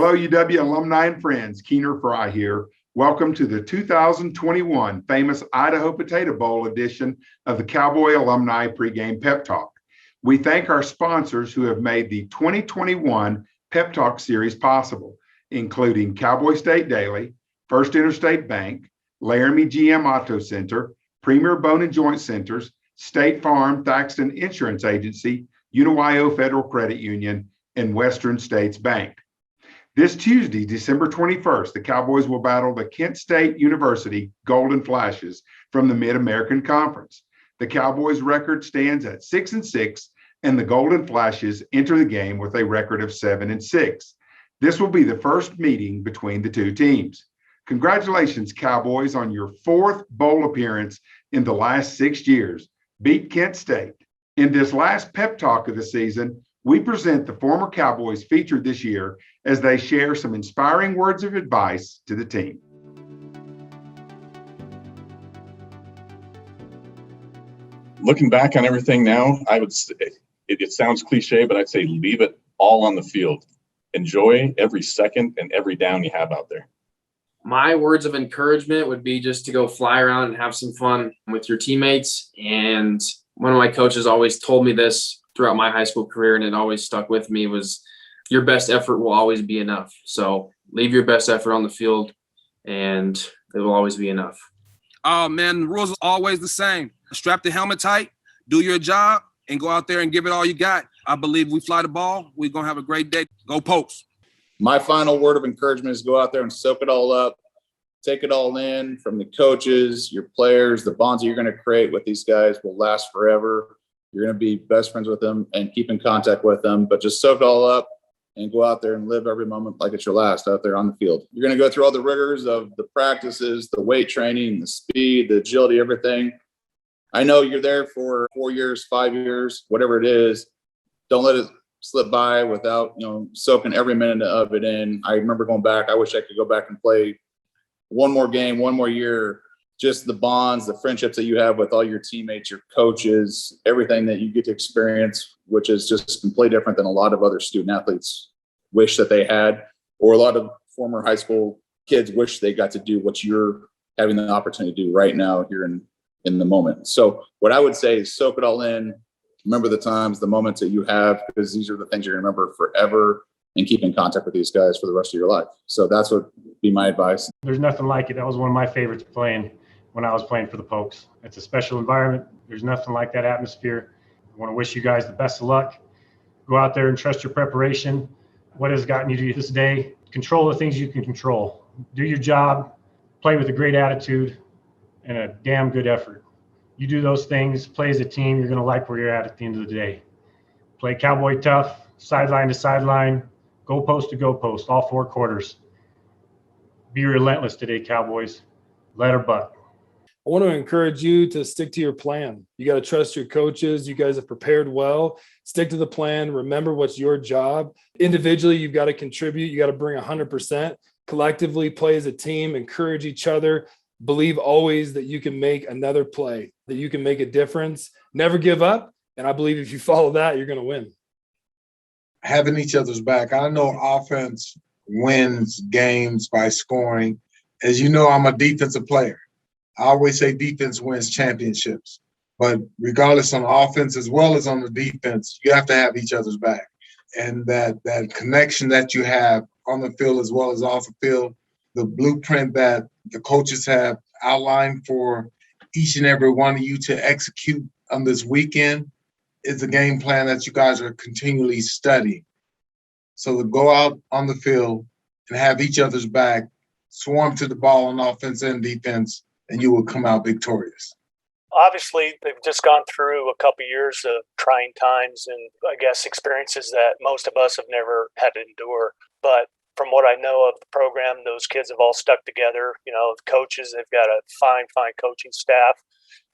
Hello, UW alumni and friends. Keener Fry here. Welcome to the 2021 Famous Idaho Potato Bowl edition of the Cowboy Alumni pregame pep talk. We thank our sponsors who have made the 2021 pep talk series possible, including Cowboy State Daily, First Interstate Bank, Laramie GM Auto Center, Premier Bone and Joint Centers, State Farm Thaxton Insurance Agency, UWAA Federal Credit Union, and Western States Bank. This Tuesday, December 21st, the Cowboys will battle the Kent State University Golden Flashes from the Mid-American Conference. The Cowboys' record stands at 6-6, and the Golden Flashes enter the game with a record of 7-6. This will be the first meeting between the two teams. Congratulations, Cowboys, on your fourth bowl appearance in the last 6 years. Beat Kent State. In this last pep talk of the season, we present the former Cowboys featured this year as they share some inspiring words of advice to the team. Looking back on everything now, I would say, it sounds cliche, but I'd say leave it all on the field. Enjoy every second and every down you have out there. My words of encouragement would be just to go fly around and have some fun with your teammates. And one of my coaches always told me this throughout my high school career, and it always stuck with me, was your best effort will always be enough. So leave your best effort on the field and it will always be enough. Oh man, the rules are always the same. Strap the helmet tight, do your job, and go out there and give it all you got. I believe we fly the ball. We're going to have a great day. Go Pokes. My final word of encouragement is go out there and soak it all up. Take it all in from the coaches, your players. The bonds that you're going to create with these guys will last forever. You're going to be best friends with them and keep in contact with them, but just soak it all up and go out there and live every moment like it's your last out there on the field. You're going to go through all the rigors of the practices, the weight training, the speed, the agility, everything. I know you're there for 4 years, 5 years, whatever it is. Don't let it slip by without, soaking every minute of it in. I remember going back. I wish I could go back and play one more game, one more year. Just the bonds, the friendships that you have with all your teammates, your coaches, everything that you get to experience, which is just completely different than a lot of other student athletes wish that they had, or a lot of former high school kids wish they got to do what you're having the opportunity to do right now here in the moment. So what I would say is soak it all in. Remember the times, the moments that you have, because these are the things you're going to remember forever, and keep in contact with these guys for the rest of your life. So that's what would be my advice. There's nothing like it. That was one of my favorites playing when I was playing for the Pokes. It's a special environment. There's nothing like that atmosphere. I want to wish you guys the best of luck. Go out there and trust your preparation. What has gotten you to this day? Control the things you can control. Do your job, play with a great attitude and a damn good effort. You do those things, play as a team, you're going to like where you're at the end of the day. Play Cowboy tough, sideline to sideline, goalpost to goalpost, all 4 quarters. Be relentless today, Cowboys. Let her buck. I want to encourage you to stick to your plan. You got to trust your coaches. You guys have prepared well. Stick to the plan. Remember what's your job. Individually, you've got to contribute. You got to bring 100%. Collectively, play as a team. Encourage each other. Believe always that you can make another play, that you can make a difference. Never give up. And I believe if you follow that, you're going to win. Having each other's back. I know offense wins games by scoring. As you know, I'm a defensive player. I always say defense wins championships. But regardless on offense as well as on the defense, you have to have each other's back. And that connection that you have on the field as well as off the field, the blueprint that the coaches have outlined for each and every one of you to execute on this weekend is a game plan that you guys are continually studying. So to go out on the field and have each other's back, swarm to the ball on offense and defense, and you will come out victorious. Obviously, they've just gone through a couple of years of trying times and, I guess, experiences that most of us have never had to endure. But from what I know of the program, those kids have all stuck together. The coaches, they've got a fine coaching staff,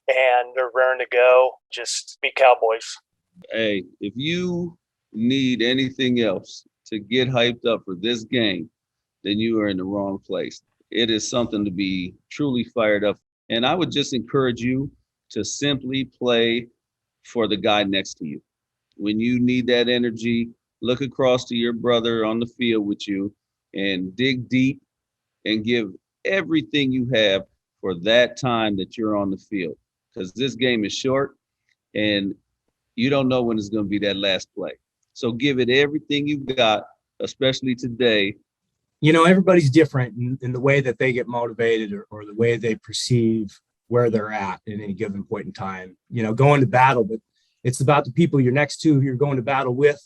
and they're raring to go. Just be Cowboys. Hey, if you need anything else to get hyped up for this game, then you are in the wrong place. It is something to be truly fired up. And I would just encourage you to simply play for the guy next to you. When you need that energy, look across to your brother on the field with you and dig deep and give everything you have for that time that you're on the field. Because this game is short and you don't know when it's going to be that last play. So give it everything you've got, especially today. You know, everybody's different in the way that they get motivated or the way they perceive where they're at any given point in time. You know, going to battle, but it's about the people you're next to, who you're going to battle with.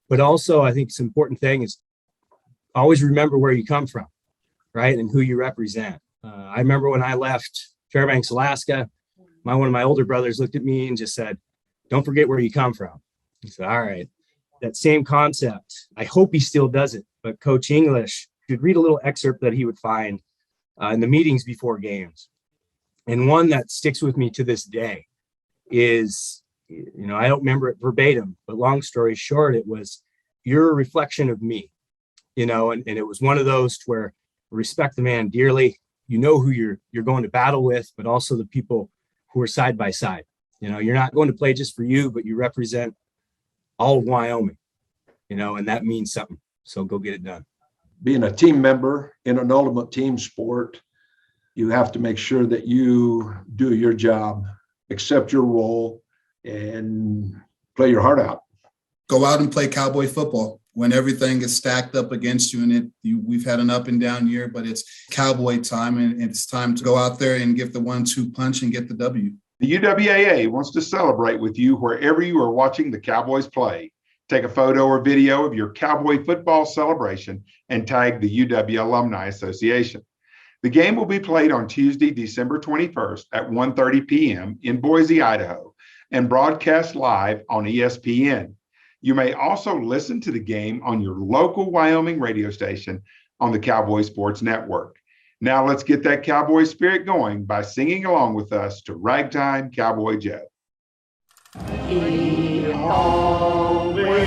But also, I think it's an important thing is always remember where you come from, right? And who you represent. I remember when I left Fairbanks, Alaska, one of my older brothers looked at me and just said, "Don't forget where you come from." I said, "All right." That same concept, I hope he still does it, but Coach English could read a little excerpt that he would find in the meetings before games. And one that sticks with me to this day is, you know, I don't remember it verbatim, but long story short, it was, "You're a reflection of me," you know, and it was one of those where respect the man dearly. You know who you're going to battle with, but also the people who are side by side. You know, you're not going to play just for you, but you represent all of Wyoming, you know, and that means something. So go get it done. Being a team member in an ultimate team sport, you have to make sure that you do your job, accept your role, and play your heart out. Go out and play Cowboy football. When everything is stacked up against you, and we've had an up and down year, but it's Cowboy time, and it's time to go out there and give the 1-2 punch and get the W. The UWAA wants to celebrate with you wherever you are watching the Cowboys play. Take a photo or video of your Cowboy football celebration and tag the UW Alumni Association. The game will be played on Tuesday, December 21st at 1:30 p.m. in Boise, Idaho, and broadcast live on ESPN. You may also listen to the game on your local Wyoming radio station on the Cowboy Sports Network. Now let's get that Cowboy spirit going by singing along with us to Ragtime Cowboy Joe. He always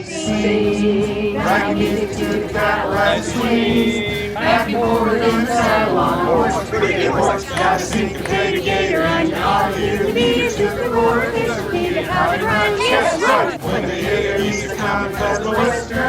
sings, rag music to the Cadillac swing, back and forth in the saddle on a horse, pretty horse, gotta sing the potato gator, and you ought to hear the beaters just before it gets to be how it runs, yes, right, when the gator he's coming, cause the western